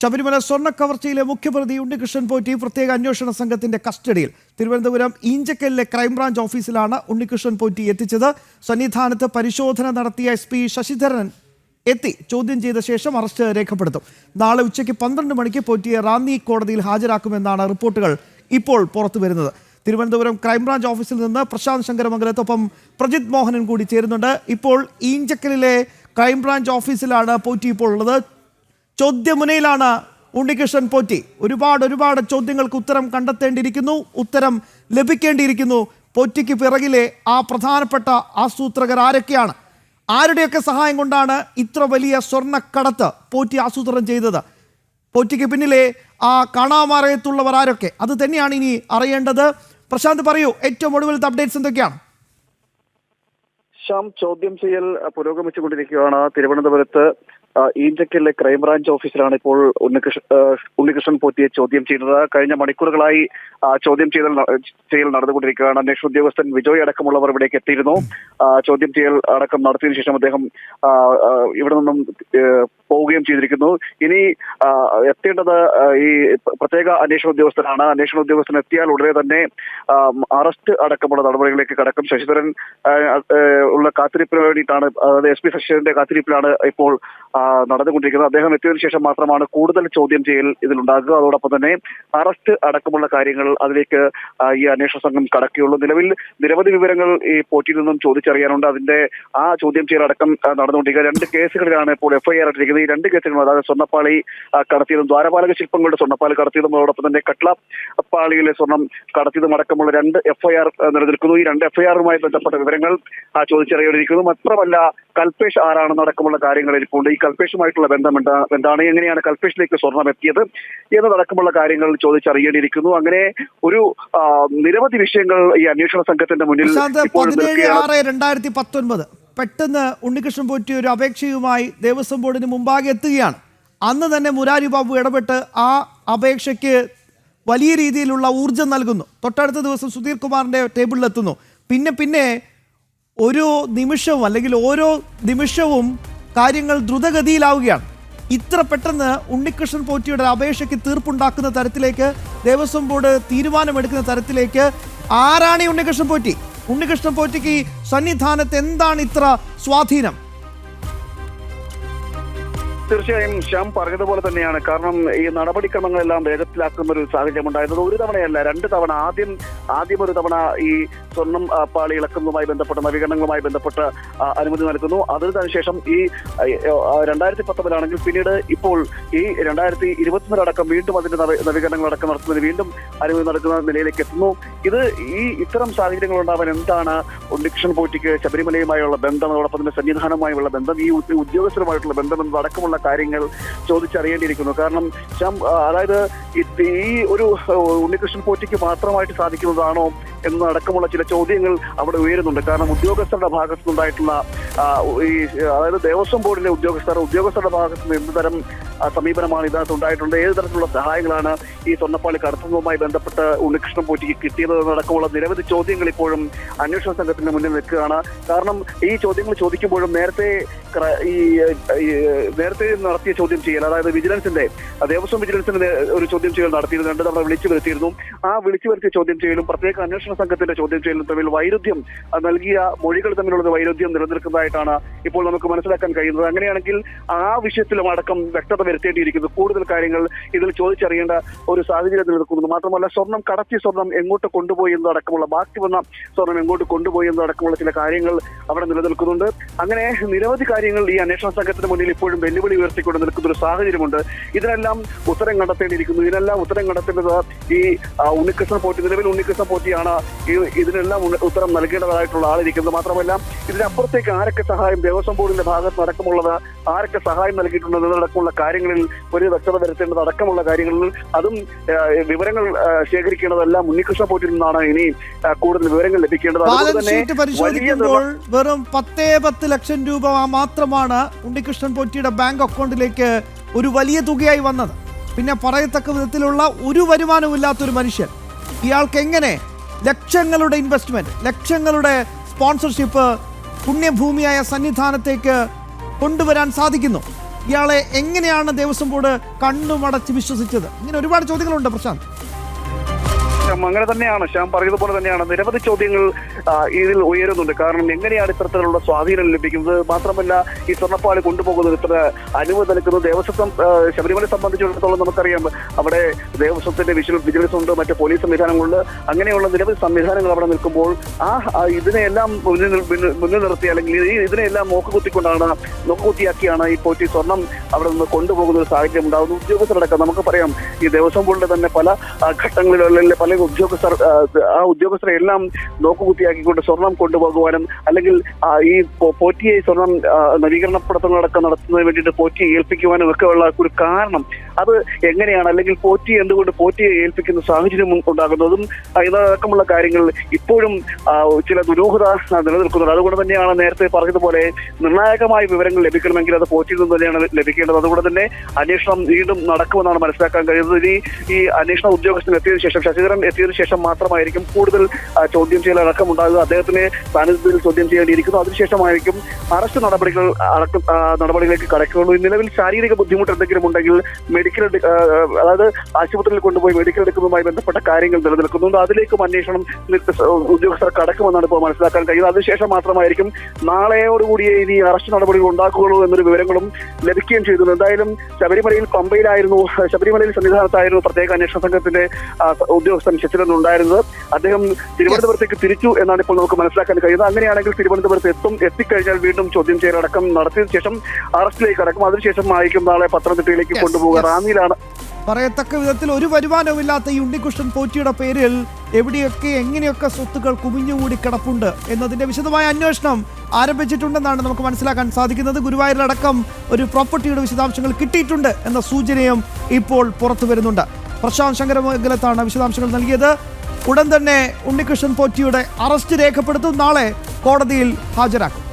ശബരിമല സ്വർണ്ണ കവർച്ചയിലെ മുഖ്യപ്രതി ഉണ്ണികൃഷ്ണൻ പോറ്റി പ്രത്യേക അന്വേഷണ സംഘത്തിന്റെ കസ്റ്റഡിയിൽ. തിരുവനന്തപുരം ഈഞ്ചക്കലിലെ ക്രൈംബ്രാഞ്ച് ഓഫീസിലാണ് ഉണ്ണികൃഷ്ണൻ പോറ്റി എത്തിച്ചത്. സന്നിധാനത്ത് പരിശോധന നടത്തിയ SP ശശിധരൻ എത്തി ചോദ്യം ചെയ്ത ശേഷം അറസ്റ്റ് രേഖപ്പെടുത്തും. നാളെ ഉച്ചയ്ക്ക് 12 മണിക്ക് പോറ്റിയെ റാന്നി കോടതിയിൽ ഹാജരാക്കുമെന്നാണ് റിപ്പോർട്ടുകൾ ഇപ്പോൾ പുറത്തുവരുന്നത്. തിരുവനന്തപുരം ക്രൈംബ്രാഞ്ച് ഓഫീസിൽ നിന്ന് പ്രശാന്ത് ശങ്കരമംഗലത്തൊപ്പം പ്രജിത് മോഹനൻ കൂടി ചേരുന്നുണ്ട്. ഇപ്പോൾ ഈഞ്ചക്കലിലെ ക്രൈംബ്രാഞ്ച് ഓഫീസിലാണ് പോറ്റി ഇപ്പോൾ ഉള്ളത്. ചോദ്യമുനയിലാണ് ഉണ്ണികൃഷ്ണൻ പോറ്റി. ഒരുപാട് ചോദ്യങ്ങൾക്ക് ഉത്തരം കണ്ടെത്തേണ്ടിയിരിക്കുന്നു, ഉത്തരം ലഭിക്കേണ്ടിയിരിക്കുന്നു. പോറ്റിക്ക് പിറകിലെ ആ പ്രധാനപ്പെട്ട ആസൂത്രകർ ആരൊക്കെയാണ്? ആരുടെയൊക്കെ സഹായം കൊണ്ടാണ് ഇത്ര വലിയ സ്വർണ്ണക്കടത്ത് പോറ്റി ആസൂത്രണം ചെയ്തത്? പോറ്റിക്ക് പിന്നിലെ ആ കാണാമറയത്തുള്ളവർ ആരൊക്കെ? അത് തന്നെയാണ് ഇനി അറിയേണ്ടത്. പ്രശാന്ത് പറയൂ, ഏറ്റവും ഒടുവിലത്തെ അപ്ഡേറ്റ്സ് എന്തൊക്കെയാണ്? ചോദ്യം ചെയ്യൽ പുരോഗമിച്ചുകൊണ്ടിരിക്കുകയാണ്. തിരുവനന്തപുരത്ത് ഈഞ്ചക്കലിലെ ക്രൈംബ്രാഞ്ച് ഓഫീസിലാണ് ഇപ്പോൾ ഉണ്ണികൃഷ്ണൻ പോറ്റിയെ ചോദ്യം ചെയ്യുന്നത്. കഴിഞ്ഞ മണിക്കൂറുകളായി ചോദ്യം ചെയ്യൽ നടന്നുകൊണ്ടിരിക്കുകയാണ്. അന്വേഷണ ഉദ്യോഗസ്ഥൻ വിജയ് അടക്കമുള്ളവർ ഇവിടേക്ക് എത്തിയിരുന്നു. ചോദ്യം ചെയ്യൽ അടക്കം നടത്തിയതിനു ശേഷം അദ്ദേഹം ഇവിടെ നിന്നും പോവുകയും ചെയ്തിരിക്കുന്നു. ഇനി എത്തേണ്ടത് ഈ പ്രത്യേക അന്വേഷണ ഉദ്യോഗസ്ഥനാണ്. അന്വേഷണ ഉദ്യോഗസ്ഥൻ എത്തിയാൽ ഉടനെ തന്നെ അറസ്റ്റ് അടക്കമുള്ള നടപടികളിലേക്ക് കടക്കും. ശശിധരൻ ഉള്ള കാത്തിരിപ്പിന് വേണ്ടിയിട്ടാണ്, അതായത് SP ശശിധരന്റെ കാത്തിരിപ്പിലാണ് ഇപ്പോൾ നടന്നുകൊണ്ടിരിക്കുന്നത്. അദ്ദേഹം എത്തിയതിനു ശേഷം മാത്രമാണ് കൂടുതൽ ചോദ്യം ചെയ്യൽ ഇതിലുണ്ടാകുക. അതോടൊപ്പം തന്നെ അറസ്റ്റ് അടക്കമുള്ള കാര്യങ്ങൾ അതിലേക്ക് ഈ അന്വേഷണ സംഘം കടക്കുകയുള്ളൂ. നിലവിൽ നിരവധി വിവരങ്ങൾ ഈ പോറ്റിയിൽ നിന്നും ചോദിച്ചറിയാനുണ്ട്. അതിന്റെ ആ ചോദ്യം ചെയ്യൽ അടക്കം നടന്നുകൊണ്ടിരിക്കുക. 2 കേസുകളിലാണ് ഇപ്പോൾ FIR ഇട്ടിരിക്കുന്നത്. ഈ 2 കേസുകളും, അതായത് സ്വർണ്ണപ്പാളി കടത്തിയതും ദ്വാരപാലക ശില്പങ്ങളുടെ സ്വർണ്ണപ്പാളി കടത്തിയതും അതോടൊപ്പം തന്നെ കട്ട്ളപ്പാളിയിലെ സ്വർണം കടത്തിയതും അടക്കമുള്ള 2 FIR നിലനിൽക്കുന്നു. ഈ 2 FIR-മായി ബന്ധപ്പെട്ട വിവരങ്ങൾ ചോദിച്ചറിയേണ്ടിയിരിക്കുന്നു. മാത്രമല്ല കൽപേഷ് ആരാണെന്നടക്കമുള്ള കാര്യങ്ങൾ ഇരിപ്പുണ്ട്. ഈ കൽപേഷുമായിട്ടുള്ള ബന്ധം എന്താണ്, എങ്ങനെയാണ് കൽപേഷിലേക്ക് സ്വർണം എത്തിയത് എന്നതടക്കമുള്ള കാര്യങ്ങൾ ചോദിച്ചറിയേണ്ടിയിരിക്കുന്നു. അങ്ങനെ ഒരു നിരവധി വിഷയങ്ങൾ ഈ അന്വേഷണ സംഘത്തിന്റെ മുന്നിൽ 17/6/2019 പെട്ടെന്ന് ഉണ്ണികൃഷ്ണൻ പോറ്റി ഒരു അപേക്ഷയുമായി ദേവസ്വം ബോർഡിന് മുമ്പാകെ എത്തുകയാണ്. അന്ന് തന്നെ മുരാരി ബാബു ഇടപെട്ട് ആ അപേക്ഷയ്ക്ക് വലിയ രീതിയിലുള്ള ഊർജം നൽകുന്നു. തൊട്ടടുത്ത ദിവസം സുധീർ കുമാറിന്റെ ടേബിളിലെത്തുന്നു. പിന്നെ ഒരു നിമിഷവും അല്ലെങ്കിൽ ഓരോ നിമിഷവും കാര്യങ്ങൾ ദ്രുതഗതിയിലാവുകയാണ്. ഇത്ര പെട്ടെന്ന് ഉണ്ണികൃഷ്ണൻ പോറ്റിയുടെ അപേക്ഷയ്ക്ക് തീർപ്പുണ്ടാക്കുന്ന തരത്തിലേക്ക്, ദേവസ്വം ബോർഡ് തീരുമാനമെടുക്കുന്ന തരത്തിലേക്ക് ആരാണ് ഈ ഉണ്ണികൃഷ്ണൻ പോറ്റി? ഉണ്ണികൃഷ്ണൻ പോറ്റിക്ക് സന്നിധാനത്ത് എന്താണ് ഇത്ര സ്വാധീനം? തീർച്ചയായും ശ്യാം പറഞ്ഞതുപോലെ തന്നെയാണ്. കാരണം ഈ നടപടിക്രമങ്ങളെല്ലാം വേഗത്തിലാക്കുന്ന ഒരു സാഹചര്യം ഉണ്ടായിരുന്നത് ഒരു തവണയല്ല, 2 തവണ. ആദ്യം ഒരു തവണ ഈ സ്വർണം പാളി ഇളക്കുന്നതുമായി ബന്ധപ്പെട്ട നവീകരണങ്ങളുമായി ബന്ധപ്പെട്ട് അനുമതി നൽകുന്നു. അതിനുശേഷം ഈ 2019 പിന്നീട് ഇപ്പോൾ ഈ 2021 അടക്കം വീണ്ടും അതിന്റെ നവീകരണങ്ങളടക്കം നടത്തുന്നതിന് വീണ്ടും അനുമതി നൽകുന്ന നിലയിലേക്ക് എത്തുന്നു. ഇത്തരം സാഹചര്യങ്ങൾ ഉണ്ടാവാൻ എന്താണ് ഉണ്ണികൃഷ്ണൻ പോറ്റിക്ക് ശബരിമലയുമായുള്ള ബന്ധം, അതോടൊപ്പം തന്നെ സന്നിധാനവുമായുള്ള ബന്ധം, ഈ ഉദ്യോഗസ്ഥരുമായിട്ടുള്ള ബന്ധം എന്നതടക്കമുള്ള കാര്യങ്ങൾ ചോദിച്ചറിയേണ്ടിയിരിക്കുന്നു. കാരണം അതായത് ഈ ഒരു ഉണ്ണികൃഷ്ണൻ പോറ്റിക്ക് മാത്രമായിട്ട് സാധിക്കുന്നതാണോ എന്നടക്കമുള്ള ചില ചോദ്യങ്ങൾ അവിടെ ഉയരുന്നുണ്ട്. കാരണം ഉദ്യോഗസ്ഥരുടെ ഭാഗത്തു നിന്നുണ്ടായിട്ടുള്ള അതായത് ദേവസ്വം ബോർഡിലെ ഉദ്യോഗസ്ഥരുടെ ഭാഗത്തു നിന്ന് എന്ത് തരം സമീപനമാണ് ഇതിനകത്ത് ഉണ്ടായിട്ടുണ്ട്, ഏത് തരത്തിലുള്ള സഹായങ്ങളാണ് ഈ സ്വർണ്ണപ്പാളി കടത്തുന്നതുമായി ബന്ധപ്പെട്ട് ഉണ്ണികൃഷ്ണൻ പോറ്റിക്ക് കിട്ടിയത് എന്നടക്കമുള്ള നിരവധി ചോദ്യങ്ങൾ ഇപ്പോഴും അന്വേഷണ സംഘത്തിന്റെ മുന്നിൽ നിൽക്കുകയാണ്. കാരണം ഈ ചോദ്യങ്ങൾ ചോദിക്കുമ്പോഴും നേരത്തെ നടത്തിയ ചോദ്യം ചെയ്യൽ, അതായത് ദേവസ്വം വിജിലൻസിന്റെ ഒരു ചോദ്യം ചെയ്യൽ നടത്തിയിരുന്നു. 2 തവണ വിളിച്ചു വരുത്തിയിരുന്നു. ആ വിളിച്ചു വരുത്തിയ ചോദ്യം ചെയ്യലും പ്രത്യേക അന്വേഷണ സംഘത്തിന്റെ ചോദ്യം ചെയ്യലും തമ്മിൽ വൈരുദ്ധ്യം, നൽകിയ മൊഴികൾ തമ്മിലുള്ള വൈരുദ്ധ്യം നിലനിൽക്കുന്നതായിട്ടാണ് ഇപ്പോൾ നമുക്ക് മനസ്സിലാക്കാൻ കഴിയുന്നത്. അങ്ങനെയാണെങ്കിൽ ആ വിഷയത്തിലും അടക്കം വ്യക്തത വരുത്തേണ്ടിയിരിക്കുന്നു. കൂടുതൽ കാര്യങ്ങൾ ഇതിൽ ചോദിച്ചറിയേണ്ട ഒരു സാഹചര്യം നിലനിൽക്കുന്നു. മാത്രമല്ല സ്വർണം എങ്ങോട്ട് കൊണ്ടുപോയി എന്നതടക്കമുള്ള, ബാക്കി വന്ന സ്വർണം എങ്ങോട്ട് കൊണ്ടുപോയി എന്നതടക്കമുള്ള ചില കാര്യങ്ങൾ അവിടെ നിലനിൽക്കുന്നുണ്ട്. അങ്ങനെ നിരവധി കാര്യങ്ങൾ ഈ അന്വേഷണ സംഘത്തിന് മുന്നിൽ ഇപ്പോഴും വെല്ലുവിളി ഉയർത്തിക്കൊണ്ട് നിൽക്കുന്ന ഒരു സാഹചര്യമുണ്ട്. ഇതിനെല്ലാം ഉത്തരം കണ്ടെത്തേണ്ടിയിരിക്കുന്നു. ഇതിനെല്ലാം ഉത്തരം കണ്ടെത്തേണ്ടത് ഈ നിലവിൽ ഉണ്ണികൃഷ്ണൻ പോറ്റിയാണ് ഇതിനെല്ലാം ഉത്തരം നൽകേണ്ടതായിട്ടുള്ള ആളിരിക്കുന്നത്. മാത്രമല്ല ഇതിനപ്പുറത്തേക്ക് ആരൊക്കെ സഹായം, ദേവസ്വം ബോർഡിന്റെ ഭാഗത്ത് അടക്കമുള്ളത് ആരൊക്കെ സഹായം നൽകിയിട്ടുണ്ടെന്നതടക്കമുള്ള കാര്യങ്ങളിൽ ഒരു വ്യക്തത വരുത്തേണ്ടത് അടക്കമുള്ള കാര്യങ്ങളിൽ അതും വിവരങ്ങൾ ശേഖരിക്കേണ്ടതെല്ലാം ഉണ്ണികൃഷ്ണൻ പോറ്റിയിൽ നിന്നാണ് ഇനി കൂടുതൽ വിവരങ്ങൾ ലഭിക്കേണ്ടത്. പരിശോധിക്കുമ്പോൾ വെറും 10 ലക്ഷം രൂപ മാത്രമാണ് ഉണ്ണികൃഷ്ണൻ പോറ്റിയുടെ ബാങ്ക് അക്കൗണ്ടിലേക്ക് ഒരു വലിയ തുകയായി വന്നത്. പിന്നെ പറയത്തക്ക വിധത്തിലുള്ള ഒരു വരുമാനമില്ലാത്തൊരു മനുഷ്യൻ, ഇയാൾക്ക് എങ്ങനെ ലക്ഷങ്ങളുടെ ഇൻവെസ്റ്റ്മെന്റ്, ലക്ഷങ്ങളുടെ സ്പോൺസർഷിപ്പ് പുണ്യഭൂമിയായ സന്നിധാനത്തേക്ക് കൊണ്ടുവരാൻ സാധിക്കുന്നു? ഇയാളെ എങ്ങനെയാണ് ദേവസ്വം ബോർഡ് കണ്ണുമടച്ച് വിശ്വസിച്ചത്? ഇങ്ങനെ ഒരുപാട് ചോദ്യങ്ങളുണ്ട് പ്രശാന്ത്. അങ്ങനെ തന്നെയാണ് ശ്യാം പറഞ്ഞതുപോലെ തന്നെയാണ്. നിരവധി ചോദ്യങ്ങൾ ഇതിൽ ഉയരുന്നുണ്ട്. കാരണം എങ്ങനെയാണ് ഇത്തരത്തിലുള്ള സ്വാധീനം ലഭിക്കുന്നത്? മാത്രമല്ല ഈ സ്വർണ്ണപ്പാളി കൊണ്ടുപോകുന്നത് ഇത്ര അനുമതി നൽകുന്നത് ദേവസ്വം ശബരിമല സംബന്ധിച്ചിടത്തോളം നമുക്കറിയാം, അവിടെ ദേവസ്വത്തിന്റെ വിജിലൻസ് ഉണ്ട്, മറ്റ് പോലീസ് സംവിധാനങ്ങളുണ്ട്. അങ്ങനെയുള്ള നിരവധി സംവിധാനങ്ങൾ അവിടെ നിൽക്കുമ്പോൾ ഇതിനെയെല്ലാം മുന്നിൽ നിർത്തി അല്ലെങ്കിൽ ഇതിനെല്ലാം നോക്കുകുത്തിയാക്കിയാണ് ഈ പോറ്റി സ്വർണം അവിടെ നിന്ന് കൊണ്ടുപോകുന്ന ഒരു സാഹചര്യം ഉണ്ടാകുന്നു. ഉദ്യോഗസ്ഥരടക്കം നമുക്ക് പറയാം, ഈ ദേവസ്വം ബോർഡിന്റെ തന്നെ പല ഘട്ടങ്ങളിലുള്ള പല ഉദ്യോഗസ്ഥരെ എല്ലാം നോക്കുകുത്തിയാക്കിക്കൊണ്ട് സ്വർണം കൊണ്ടുപോകുവാനും അല്ലെങ്കിൽ ഈ പോറ്റിയെ സ്വർണം നവീകരണ പ്രവർത്തനങ്ങളടക്കം നടത്തുന്നതിന് വേണ്ടിയിട്ട് പോറ്റിയെ ഏൽപ്പിക്കുവാനും ഒക്കെ ഉള്ള ഒരു കാരണം അത് എങ്ങനെയാണ്, അല്ലെങ്കിൽ എന്തുകൊണ്ട് പോറ്റിയെ ഏൽപ്പിക്കുന്ന സാഹചര്യം ഉണ്ടാകുന്നതും ഇതടക്കമുള്ള കാര്യങ്ങൾ ഇപ്പോഴും ചില ദുരൂഹത നിലനിൽക്കുന്നുണ്ട്. അതുകൊണ്ട് തന്നെയാണ് നേരത്തെ പറഞ്ഞതുപോലെ നിർണായകമായ വിവരങ്ങൾ ലഭിക്കണമെങ്കിൽ അത് പോറ്റിയിൽ നിന്ന് തന്നെയാണ് ലഭിക്കേണ്ടത്. അതുകൊണ്ട് തന്നെ അന്വേഷണം വീണ്ടും നടക്കുമെന്നാണ് മനസ്സിലാക്കാൻ കഴിയുന്നത്. ഈ അന്വേഷണ ഉദ്യോഗസ്ഥൻ എത്തിയതിനു ശേഷം, ശശിധരൻ എത്തിയതിനു ശേഷം മാത്രമായിരിക്കും കൂടുതൽ ചോദ്യം ചെയ്യൽ അടക്കം ഉണ്ടാകുക. അദ്ദേഹത്തിന് സാന്നിധ്യത്തിൽ ചോദ്യം ചെയ്യേണ്ടിയിരിക്കുന്നു. അതിനുശേഷമായിരിക്കും അറസ്റ്റ് നടപടികളിലേക്ക് കടക്കുകയുള്ളൂ. നിലവിൽ ശാരീരിക ബുദ്ധിമുട്ട് എന്തെങ്കിലും ഉണ്ടെങ്കിൽ അതായത് ആശുപത്രിയിൽ കൊണ്ടുപോയി മെഡിക്കൽ എടുക്കുന്നതുമായി ബന്ധപ്പെട്ട കാര്യങ്ങൾ നിലനിൽക്കുന്നുണ്ട്. അതിലേക്കും അന്വേഷണം ഉദ്യോഗസ്ഥർ കടക്കുമെന്നാണ് ഇപ്പോൾ മനസ്സിലാക്കാൻ കഴിയുന്നത്. അതിനുശേഷം മാത്രമായിരിക്കും നാളെയോടുകൂടിയേ ഇനി അറസ്റ്റ് നടപടികൾ ഉണ്ടാക്കുകയുള്ളൂ എന്നൊരു വിവരങ്ങളും ലഭിക്കുകയും ചെയ്തു. എന്തായാലും ശബരിമലയിൽ ശബരിമലയിൽ സന്നിധാനത്തായിരുന്നു പ്രത്യേക അന്വേഷണ സംഘത്തിന്റെ ഉദ്യോഗസ്ഥൻ ശശിധരൻ ഉണ്ടായിരുന്നത്. അദ്ദേഹം തിരുവനന്തപുരത്തേക്ക് തിരിച്ചു എന്നാണ് ഇപ്പോൾ നമുക്ക് മനസ്സിലാക്കാൻ കഴിയുന്നത്. അങ്ങനെയാണെങ്കിൽ തിരുവനന്തപുരത്ത് എത്തിക്കഴിഞ്ഞാൽ വീണ്ടും ചോദ്യം ചെയ്യലടക്കം നടത്തിയതിനു ശേഷം അറസ്റ്റിലേക്ക് കടക്കും. അതിനുശേഷം ആയിരിക്കും നാളെ പത്തനംതിട്ടയിലേക്ക് കൊണ്ടുപോകുക. റാന്നിയിലാണ് പറയത്തക്ക വിധത്തിൽ ഒരു വരുമാനവുമില്ലാത്ത ഈ ഉണ്ണികൃഷ്ണൻ പോറ്റിയുടെ പേരിൽ എവിടെയൊക്കെ എങ്ങനെയൊക്കെ സ്വത്തുക്കൾ കുമിഞ്ഞുകൂടി കിടപ്പുണ്ട് എന്നതിന്റെ വിശദമായ അന്വേഷണം ആരംഭിച്ചിട്ടുണ്ടെന്നാണ് നമുക്ക് മനസ്സിലാക്കാൻ സാധിക്കുന്നത്. ഗുരുവായൂരിലടക്കം ഒരു പ്രോപ്പർട്ടിയുടെ വിശദാംശങ്ങൾ കിട്ടിയിട്ടുണ്ട് എന്ന സൂചനയും ഇപ്പോൾ പുറത്തു വരുന്നുണ്ട്. പ്രശാന്ത് ശങ്കരമംഗലത്താണ് വിശദാംശങ്ങൾ നൽകിയത്. ഉടൻ തന്നെ ഉണ്ണികൃഷ്ണൻ പോറ്റിയുടെ അറസ്റ്റ് രേഖപ്പെടുത്തും. നാളെ കോടതിയിൽ ഹാജരാക്കും.